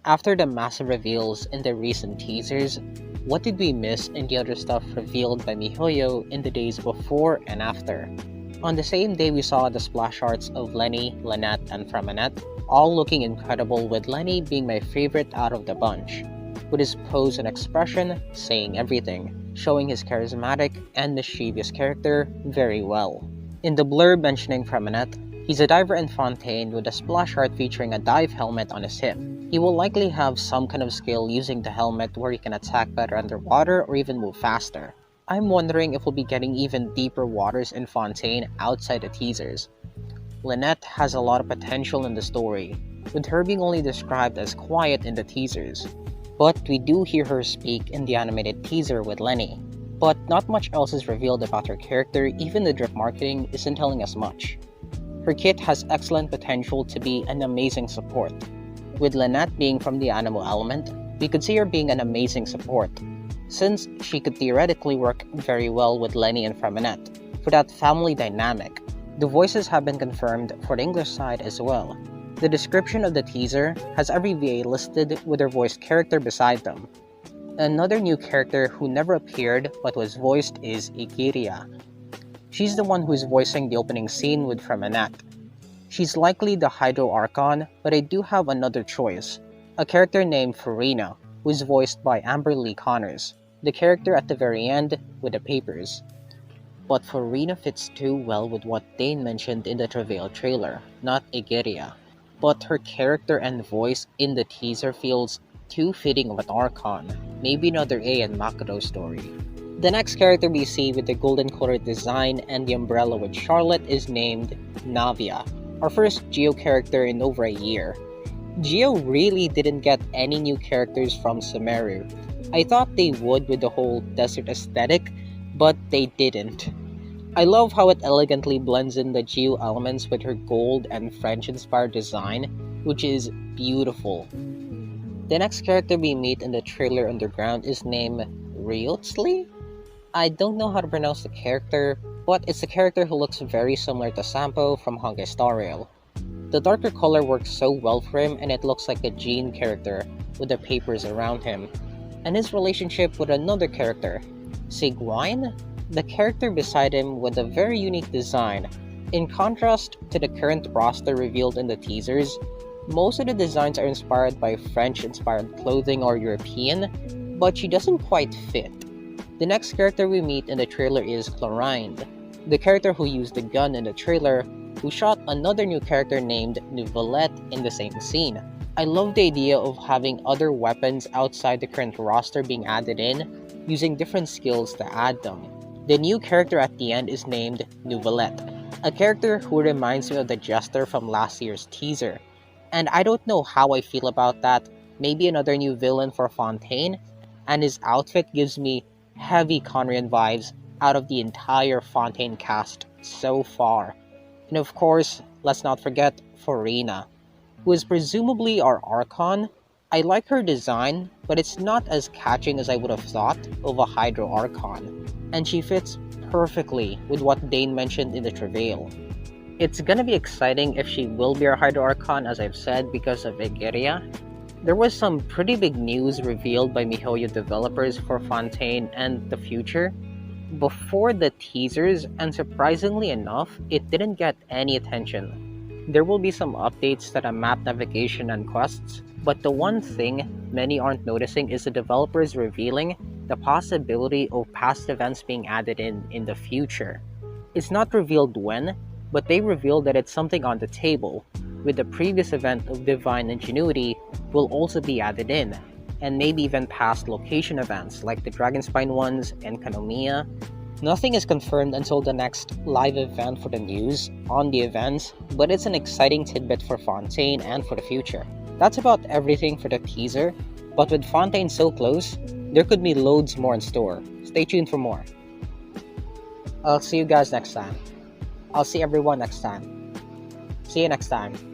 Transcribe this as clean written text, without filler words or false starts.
After the massive reveals in the recent teasers, what did we miss in the other stuff revealed by MiHoYo in the days before and after? On the same day we saw the splash arts of Lyney, Lynette, and Freminet, all looking incredible, with Lyney being my favorite out of the bunch, with his pose and expression saying everything, showing his charismatic and mischievous character very well. In the blurb mentioning Freminet, he's a diver in Fontaine with a splash art featuring a dive helmet on his hip. He will likely have some kind of skill using the helmet where he can attack better underwater or even move faster. I'm wondering if we'll be getting even deeper waters in Fontaine outside the teasers. Lynette has a lot of potential in the story, with her being only described as quiet in the teasers. But we do hear her speak in the animated teaser with Lyney. But not much else is revealed about her character, even the drip marketing isn't telling us much. Her kit has excellent potential to be an amazing support. With Lynette being from the animal element, we could see her being an amazing support, since she could theoretically work very well with Lyney and Freminet for that family dynamic. The voices have been confirmed for the English side as well. The description of the teaser has every VA listed with their voiced character beside them. Another new character who never appeared but was voiced is Egeria. She's the one who's voicing the opening scene with Freminet. She's likely the Hydro Archon, but I do have another choice, a character named Furina, who's voiced by Amber Lee Connors, the character at the very end with the papers. But Furina fits too well with what Dane mentioned in the Travail trailer, not Egeria. But her character and voice in the teaser feels too fitting of an Archon, maybe another A and Makoto story. The next character we see with the golden colored design and the umbrella with Charlotte is named Navia, our first Geo character in over a year. Geo really didn't get any new characters from Sumeru. I thought they would with the whole desert aesthetic, but they didn't. I love how it elegantly blends in the Geo elements with her gold and French-inspired design, which is beautiful. The next character we meet in the trailer underground is named Ryotsley? I don't know how to pronounce the character, but it's a character who looks very similar to Sampo from Honkai Star Rail. The darker color works so well for him, and it looks like a Jean character with the papers around him. And his relationship with another character, Sigewinne, the character beside him with a very unique design. In contrast to the current roster revealed in the teasers, most of the designs are inspired by French-inspired clothing or European, but she doesn't quite fit. The next character we meet in the trailer is Clorinde, the character who used the gun in the trailer, who shot another new character named Navia in the same scene. I love the idea of having other weapons outside the current roster being added in, using different skills to add them. The new character at the end is named Navia, a character who reminds me of the Jester from last year's teaser. And I don't know how I feel about that, maybe another new villain for Fontaine, and his outfit gives me heavy Conrian vibes out of the entire Fontaine cast so far. And of course, let's not forget Furina, who is presumably our Archon. I like her design, but it's not as catching as I would have thought of a Hydro Archon, and she fits perfectly with what Dane mentioned in the Travail. It's gonna be exciting if she will be our Hydro Archon, as I've said, because of Egeria. There was some pretty big news revealed by MiHoYo developers for Fontaine and the future before the teasers, and surprisingly enough, it didn't get any attention. There will be some updates to the map navigation and quests, but the one thing many aren't noticing is the developers revealing the possibility of past events being added in the future. It's not revealed when, but they revealed that it's something on the table, with the previous event of Divine Ingenuity will also be added in, and maybe even past location events like the Dragonspine ones and Kanomiya. Nothing is confirmed until the next live event for the news on the events, but it's an exciting tidbit for Fontaine and for the future. That's about everything for the teaser, but with Fontaine so close, there could be loads more in store. Stay tuned for more. I'll see you guys next time. I'll see everyone next time. See you next time.